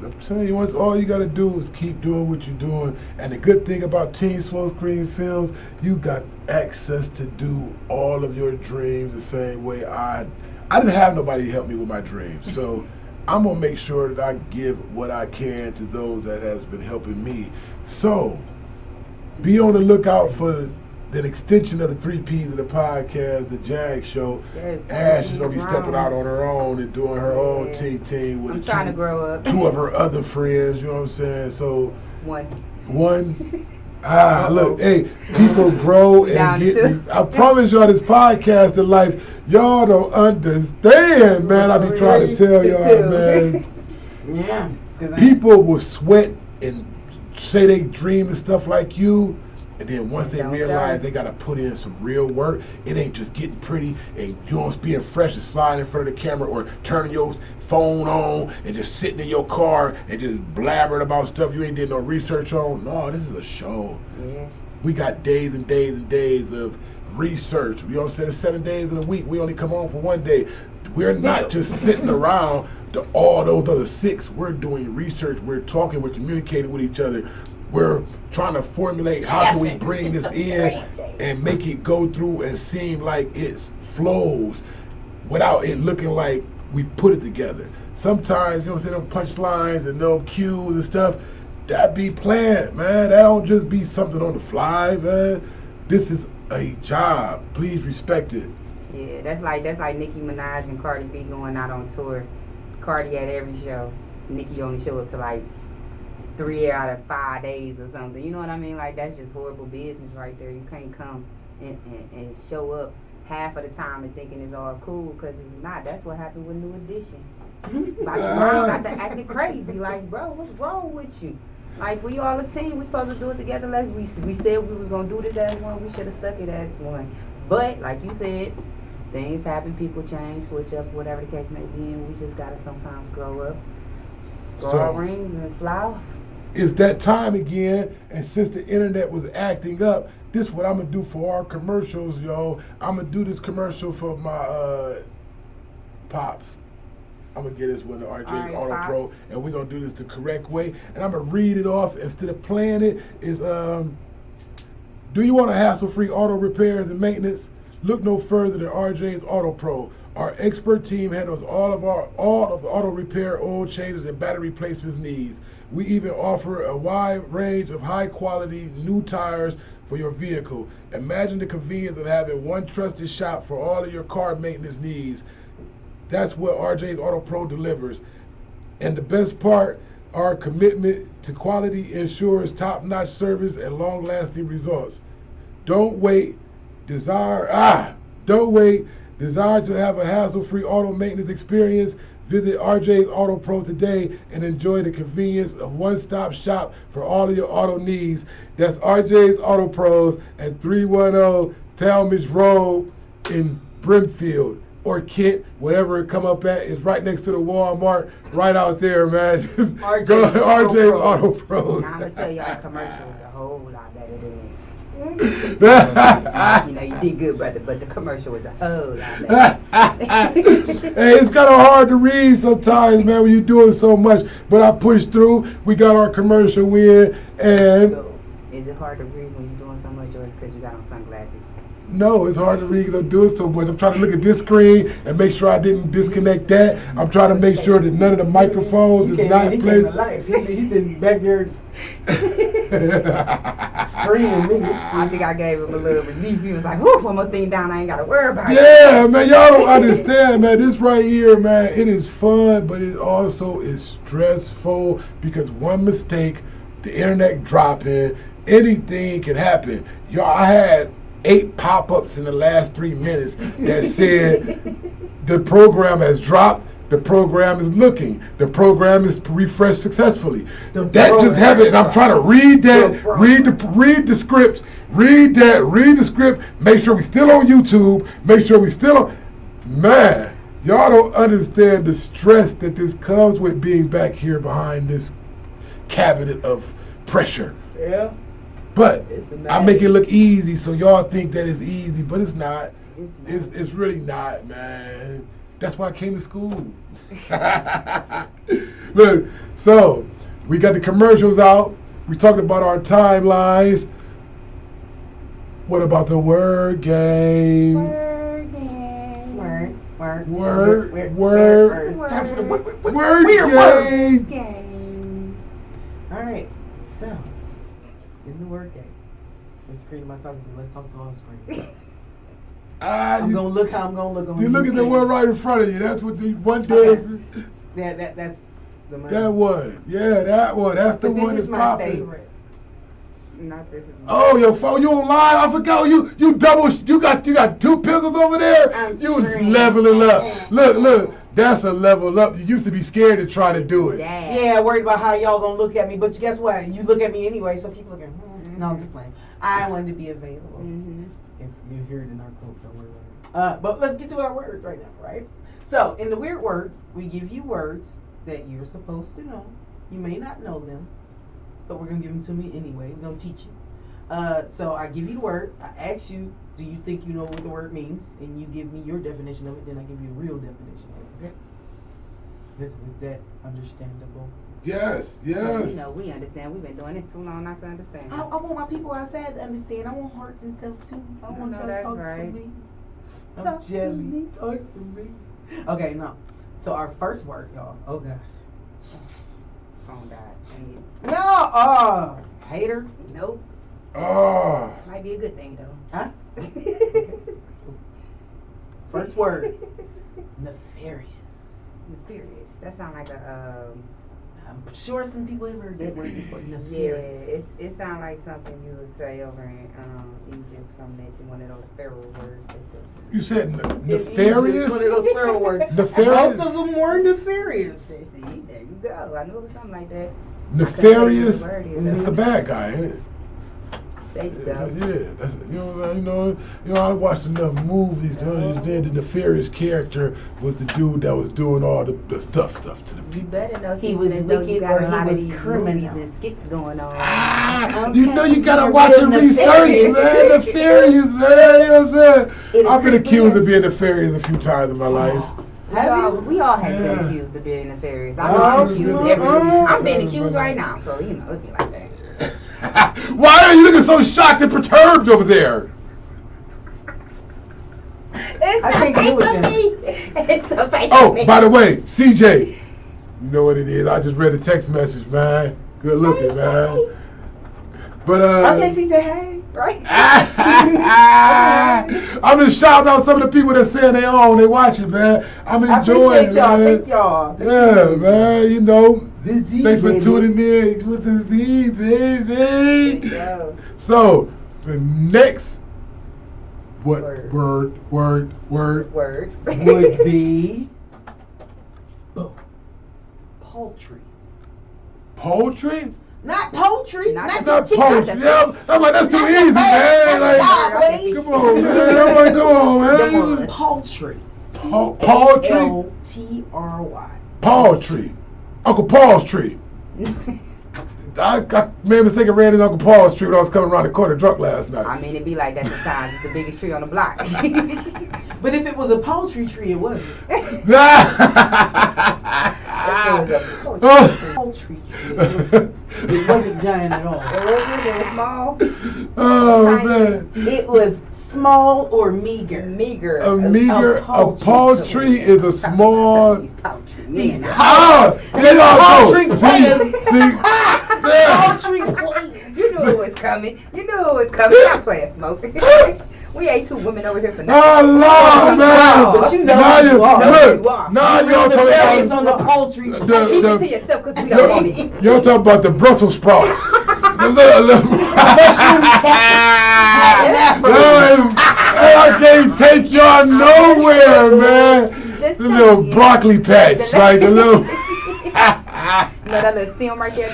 I'm telling you, once all you gotta do is keep doing what you're doing. And the good thing about Team Smokescreen Films, you got access to do all of your dreams the same way I didn't have nobody help me with my dreams. So I'm gonna make sure that I give what I can to those that has been helping me. So be on the lookout for the extension of the 3 P's of the podcast, the Jag Show. Yes, Ash is gonna be stepping out on her own and doing her own team with I'm trying to grow up. 2 of her other friends. You know what I'm saying? So One. Look, hey, people grow and get. I promise y'all, this podcast in life, y'all don't understand, man. I be trying to tell y'all, man. Yeah. People will sweat and say they dream and stuff like you, and then once they realize they gotta put in some real work, it ain't just getting pretty and you know being fresh and sliding in front of the camera or turning your phone on and just sitting in your car and just blabbering about stuff you ain't did no research on. No, this is a show. Yeah. We got days and days and days of research. You know what I'm saying? 7 days in a week. We only come on for 1 day. We're not just sitting around all those other 6. We're doing research. We're talking. We're communicating with each other. We're trying to formulate how can we bring this in and make it go through and seem like it flows without it looking like we put it together. Sometimes, you know what I'm saying, them punchlines and them cues and stuff, that be planned, man. That don't just be something on the fly, man. This is a job. Please respect it. Yeah, that's like Nicki Minaj and Cardi B going out on tour. Cardi at every show. Nicki only show up to like 3 out of 5 days or something. You know what I mean? Like, that's just horrible business right there. You can't come and show up half of the time and thinking it's all cool, because it's not. That's what happened with New Edition. Like, bro got to acting crazy. Like, bro, what's wrong with you? Like, we all a team. We supposed to do it together. We said we was going to do this as one. We should have stuck it as one. But, like you said, things happen. People change, switch up, whatever the case may be. And we just got to sometimes grow up, grow our rings and fly off. It's that time again, and since the internet was acting up, this is what I'm gonna do for our commercials, yo. I'm gonna do this commercial for my pops. I'm gonna get this one to RJ's Auto Pops. Pro, and we're gonna do this the correct way. And I'm gonna read it off instead of playing it. Is do you want a hassle-free auto repairs and maintenance? Look no further than RJ's Auto Pro. Our expert team handles all of the auto repair, oil changes, and battery replacements needs. We even offer a wide range of high-quality new tires for your vehicle. Imagine the convenience of having one trusted shop for all of your car maintenance needs. That's what RJ's Auto Pro delivers. And the best part, our commitment to quality ensures top-notch service and long-lasting results. Don't wait. Desire to have a hassle-free auto maintenance experience? Visit RJ's Auto Pro today and enjoy the convenience of one-stop shop for all of your auto needs. That's RJ's Auto Pros at 310 Talmadge Road in Brimfield or Kent, whatever it come up at. It's right next to the Walmart, right out there, man. Just go to RJ's Auto Pros. Now I'm going to tell y'all, commercial is a whole lot better than this. You know, you did good, brother, but the commercial was a whole lot better. Hey, it's kind of hard to read sometimes, man, when you're doing so much. But I pushed through. We got our commercial win, and is it hard to read when you're doing so much, or is it because you got on sunglasses? No, it's hard to read because I'm doing so much. I'm trying to look at this screen and make sure I didn't disconnect that. I'm trying to make sure that none of the microphones is not placed. He been back there screaming. I think I gave him a little relief. He was like, whew, one more thing down, I ain't got to worry about it. Yeah, man, y'all don't understand, man. This right here, man, it is fun, but it also is stressful because one mistake, the internet dropping, anything can happen. Y'all, I had 8 pop-ups in the last 3 minutes that said the program has dropped, the program is looking, the program is refreshed successfully. That just happened, and I'm trying to read that, read the script, read the script, make sure we still on YouTube, make sure we still on, man, y'all don't understand the stress that this comes with being back here behind this cabinet of pressure. Yeah. But It's a I make it look easy, so y'all think that it's easy, but it's not. It's It's really not, man. That's why I came to school. Look, so we got the commercials out. We talked about our timelines. What about the word game? Word game. Word. It's time for the Word weird game. Game. All right. So, in the word game, I'm screening myself and say, let's talk to on screen. I'm gonna look how I'm gonna look on. You look at the screen. one right in front of you. That's what the one day. Okay. That's the That one. Yeah, that one. That's the But one this that's is my popping. favorite. Not this is. Oh, your phone, you online? I forgot you double. You got two pistols over there. I'm You was screaming. leveling up. Look. That's a level up. You used to be scared to try to do it. Dad. Yeah, worried about how y'all gonna look at me, but guess what? You look at me anyway, so keep looking. No, I'm just playing. I wanted to be available. Mm-hmm. You hear it in our quote, don't worry about it. But let's get to our words right now, right? So, in the weird words, we give you words that you're supposed to know. You may not know them, but we're gonna give them to me anyway. We're gonna teach you. So I give you the word. I ask you, do you think you know what the word means? And you give me your definition of it. Then I give you a real definition of it. Okay? Is that understandable? Yes. You know, we understand. We've been doing this too long not to understand. I want my people outside to understand. I want hearts and stuff too. I want know y'all to that's talk right. to me. I'm Talk to jelly. me. Talk to me. Okay, no. So our first word, y'all. Oh gosh. Phone died. Dang No. Hater. it. Nope. Oh. Might be a good thing though. Huh? First word. Nefarious. Nefarious. That sounds like a I'm sure some people have heard that word before. yeah. Nefarious. It sounds like something you would say over in Egypt, something that one of those pharaoh words that they. You said It's nefarious? one of those pharaoh words. Nefarious? Both of them were nefarious. See, there you go. I knew it was something like that. Nefarious? I couldn't think of the word That's either. a bad guy, ain't it? There you go. Yeah, that's, I watched enough movies to understand the nefarious character was the dude that was doing all the stuff to the You people. better know He was even though you wicked got or a lot he of was these criminal. movies and skits going on. Okay. You know you gotta You're watch real and research, nefarious. man. Nefarious, man. You know what I'm saying? It I've been could be accused a- of being nefarious a few times in my life. We all have been Yeah. accused of being nefarious. Oh, I'm being accused every I'm being oh. accused right now, so you know it'd be like that. Why are you looking so shocked and perturbed over there? I think it was him. It's the face Oh, of me. by the way, CJ, you know what it is. I just read the text message, man. Good looking, man. But Okay, CJ, hey. Right? I'm just shouting out some of the people that saying they own, they watching, man. I'm I enjoying appreciate y'all. man. Thank y'all. Yeah, man. You know, The Z, thanks for baby. tuning in with the Z, baby. Good show. So the next Word. word Word. Would be poultry. poultry. Not poultry. Not Not, the- the Not chicken. poultry. Yeah, I'm like that's too Not easy, the man. bird. Like, Nah, please. come on, man. I'm like, come on, man. Poultry. Poultry. L-T-R-Y. Poultry. Uncle Paul's tree. I made a mistake and ran in Uncle Paul's tree when I was coming around the corner drunk last night. I mean, it'd be like that sometimes. It's the biggest tree on the block. But if it was a poultry tree, it wasn't. It was a Poultry tree. It wasn't giant at all. It was small. Oh, Tiny. man. It was small or meager. Meager. A meager, a poultry. poultry is a small. These poultry men. Ah, there y'all Poultry go. players. See, Poultry players. You knew it was coming. You knew it was coming. Stop playing smoke. We ain't two women over here for nothing. oh Lord, man. But you know now who you are. Look, You are. now You're y'all the talking berries about on the poultry. Keep it to the yourself because we don't want it. y'all talking about the Brussels sprouts. I can't take y'all nowhere, man. Just The little saying. broccoli patch, like the little. You know that little stem right there?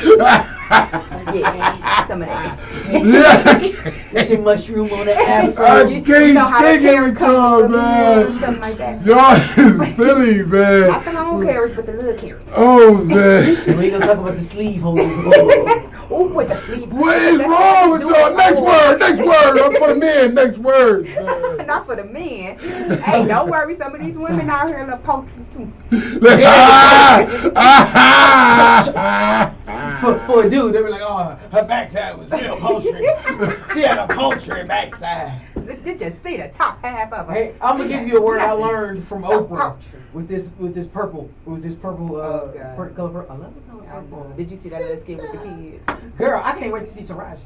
Yeah, some of that. Yeah. Get your mushroom on the I apple. can't You know how take that carrot it, y'all, comes from, man. something like that. Y'all is silly, Not man. the long carrots, but the little carrots. Oh, man. We ain't gonna talk about the sleeve holders. Ooh, with the sleeve. What is wrong with y'all? Next word. I'm for the men. Next word. Not for the men. Hey, don't worry. Some of these women out here look poultry too. For a dude, they be like, oh, her backside was real poultry. She had a poultry backside. Did you see the top half of her? Hey, I'm gonna give you a word I Nothing. learned from So Oprah poultry. with this purple God. color purple. I love the color purple. Did you see that little skit with the kids? Girl, I can't wait to see Taraji.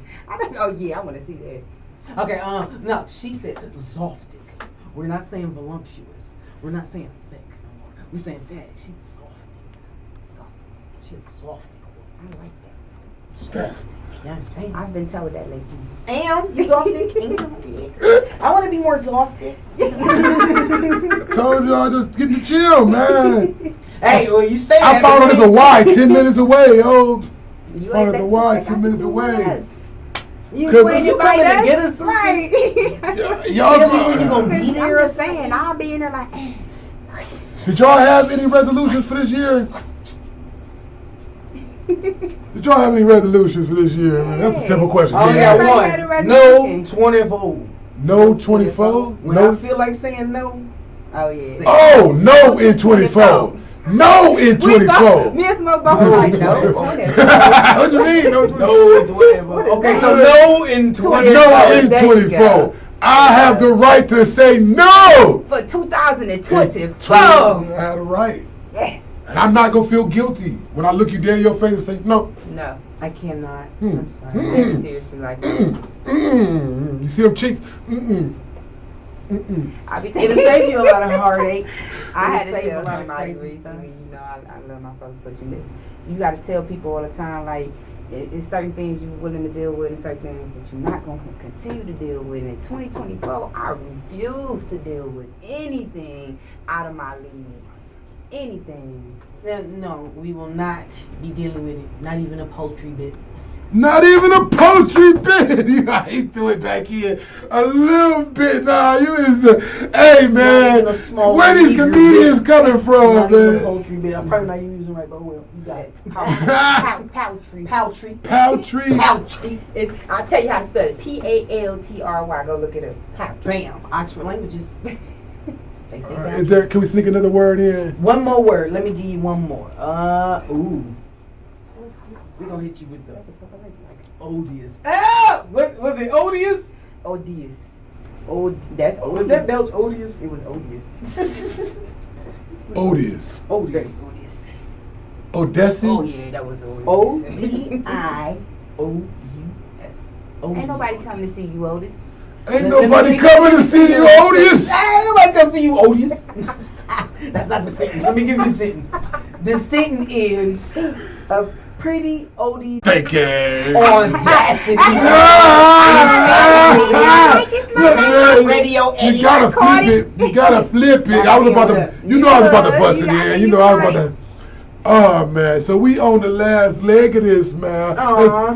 Oh yeah, I want to see that. Okay, no, she said zoftic. We're not saying voluptuous. We're not saying thick no more. We're saying, Dad, she's zoftic. She's zoftic. I like that. Zoftic. You understand? I've been told that lately. You zoftic? I want to be more zoftic. I told y'all just get in the chill, man. Hey, well, you say I that. found it as a Y 10 minutes away, yo. You Found it as a Y that 10 minutes away. You, 'Cause- when you coming to get us, right? Y'all Tell me when you gonna be I'm there or just something. saying, I'll be in there like, Did y'all have any resolutions for this year? Did y'all have any resolutions for this year, man? That's a simple question. I only Yeah. got Everybody had a one. No resolution. 24. No 24? When I No. feel like saying no, oh yeah. Oh, no in 24. No in 24. Me and Smoke both like, no, 20. What you mean? No 24. no it's whatever. Okay, so no in 24. No in There you 24. go. I have the right to say no. For 2024. I have the right. Yes. And I'm not going to feel guilty when I look you dead in your face and say no. No. I cannot. Mm. I'm sorry. I'm seriously like that. You see them cheeks? Mm-mm. I be It'll save you a lot of heartache. I had to It'll save tell a lot of somebody crazy stuff. recently, you know, I love my folks, but you got to tell people all the time, like, it's certain things you're willing to deal with and certain things that you're not going to continue to deal with. In 2024, I refuse to deal with anything out of my league. Anything. No, we will not be dealing with it. Not even a poultry bit. Not even a poultry bit. You got to do it back here a little bit. Nah, you is hey man, even a small where these meager comedians bit. coming from, Not even a man? poultry bit. I'm probably not using right, but well, you got it. Poultry. Poultry. Poultry. Poultry. I'll tell you how to spell it. Paltry. Go look it up. Poultry. Bam. Oxford Languages. They say that. Is there? Can we sneak another word in? One more word. Let me give you one more. Ooh. We're gonna hit you with the odious. Ah! What was it? Odious? Odious. That's odious. Was that Belch odious? It was odious. Odious. Odious. Odious. Odessa. Oh yeah, that was odious. ODIOUS. Ain't nobody coming to see you, Otis. Ain't nobody coming to see you, Odious. Ain't nobody coming to see you, Odious. That's not the sentence. Let me give you the sentence. The sentence is a pretty odious Take care. audacity. Radio You gotta flip it. You gotta flip it. I was about to. You know I was about to bust it in. You know I was about to. Oh man, so we on the last leg of this, man.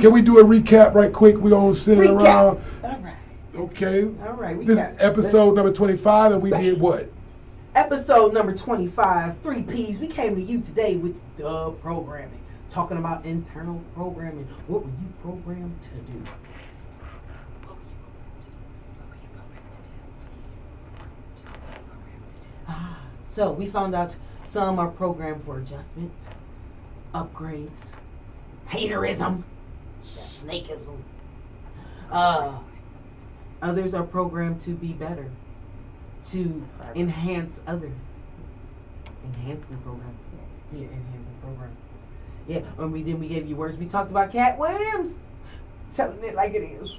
Can we do a recap right quick? We on sitting around. All right. Okay. All right. This is episode number 25, and we did what? Episode number 25, 3 Peaz. We came to you today with the programming, talking about internal programming. What were you programmed to do? So we found out some are programmed for adjustment, upgrades, haterism, snakeism. Others are programmed to be better, to enhance others. Enhancing programs. Yeah, enhancing programs. Yeah, and we gave you words. We talked about Cat Williams. Telling it like it is.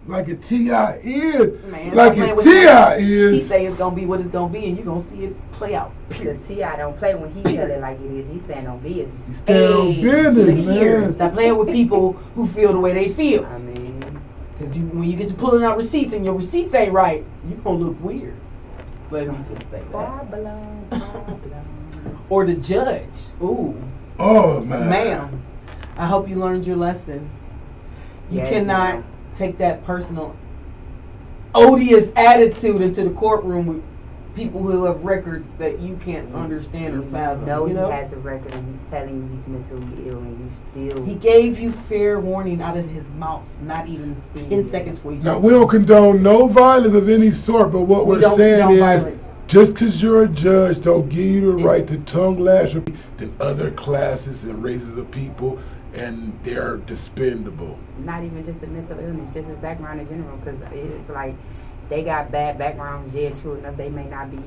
Like a T.I. is. Man, Like stop a playing with T.I. him. He is. say it's gonna be what it's gonna be, and you're gonna see it play out. Because T.I. don't play when he tell it like it is. He stand on business. Stand on business, look here. man. Stop playing with people who feel the way they feel. I mean, Because when you get to pulling out receipts and your receipts ain't right, you gonna look weird. Let me just say that. Babylon. Or the judge. Ooh, Oh man. ma'am. I hope you learned your lesson. You Yes, cannot ma'am. take that personal, odious attitude into the courtroom with people who have records that you can't understand or fathom. No, you know? he has a record and he's telling you he's mentally ill and you still. He gave you fair warning out of his mouth, not even 10 seconds before you Now, we don't condone no violence of any sort, but what we're saying is, violence. just because you're a judge don't give you the right to tongue lash than other classes and races of people, and they're dispendable. Not even just a mental illness, just his background in general, because it's like they got bad backgrounds. Yeah, true enough, they may not be,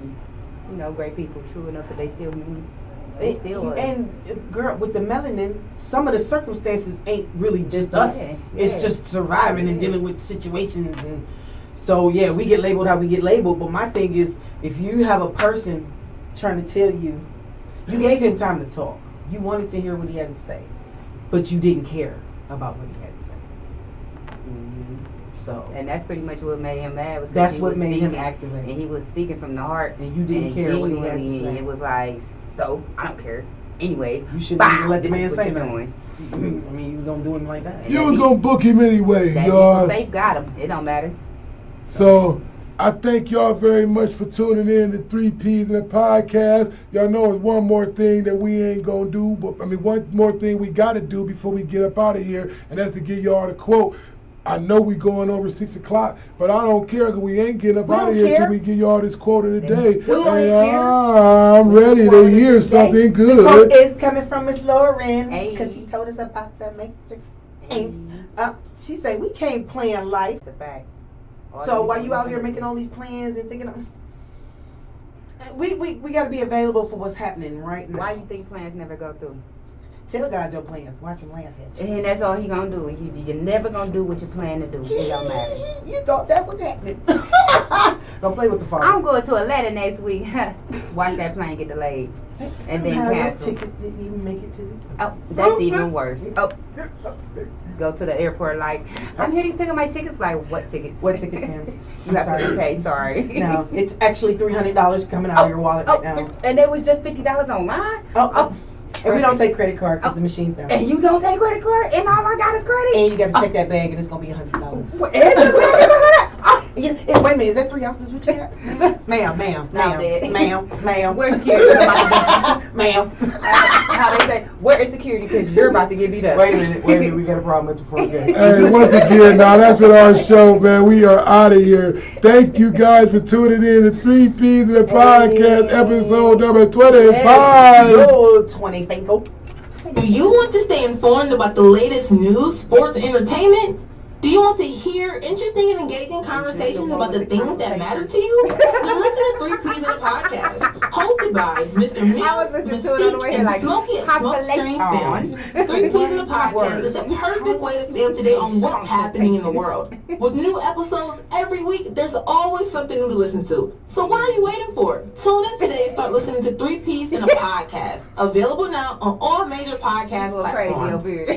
great people, true enough, but they still humans. They still us. And girl, with the melanin, some of the circumstances ain't really just us. Yeah. It's just surviving and dealing with situations, and so we get labeled how we get labeled. But my thing is, if you have a person trying to tell you, you gave him time to talk, you wanted to hear what he had to say, but you didn't care about what he had to say. So, and that's pretty much what made him mad. That's what made him activate. And he was speaking from the heart. And you didn't care what he had to say. It was like, so, I don't care. Anyways, you shouldn't even let the this man is say what you're nothing. doing. I mean, you was gonna do him like that. You was gonna book him anyway, y'all. Safe got him. It don't matter. So I thank y'all very much for tuning in to 3 Peas in the podcast. Y'all know there's one more thing that we ain't gonna do, but one more thing we gotta do before we get up out of here, and that's to give y'all the quote. I know we going over 6 o'clock, but I don't care because we ain't getting up out of here until we give y'all this quote of the day. And I'm ready to hear something good. The quote is coming from Miss Lauren because she told us about the matrix. She said we can't plan life. It's a fact. So while you out here making all these plans and thinking of, we got to be available for what's happening right now. Why you think plans never go through? Tell God your plans. Watch him laugh at you. And that's all he gonna do. You're never gonna do what you plan to do. It don't matter. You thought that was happening. Don't play with the Father. I'm going to Atlanta next week. Watch that plane get delayed. And then cancel. Your tickets didn't even make it to the... Oh, that's even worse. Oh, go to the airport like, I'm here to pick up my tickets. Like, what tickets? What tickets, ma'am? You have to pay, sorry. No, it's actually $300 coming out of your wallet right now. And it was just $50 online? And we don't take credit card because the machine's down. And you don't take credit card? And all I got is credit? And you got to check that bag and it's going to be $100. Wait a minute, is that 3 ounces what you got? Ma'am. Where's security? Ma'am. How they say, where is security? Because you're about to get beat up. Wait a minute, we got a problem at the front gate. Hey, once again, now that's been our show, man. We are out of here. Thank you guys for tuning in to 3 Peas in the podcast, episode number 25. 20, Finko. Do you want to stay informed about the latest news, sports, and entertainment? Do you want to hear interesting and engaging conversations about the things that matter to you? Then listen to 3 Peas in the podcast, hosted by Mr. Mills, Mystique, and Smokey at Smoke Screen Films. 3 Peas in the podcast is the perfect way to stay up to date on what's happening in the world. With new episodes every week, there's always something new to listen to. So what are you waiting for? Tune in today and start listening to 3 Peas in a podcast. Available now on all major podcast platforms.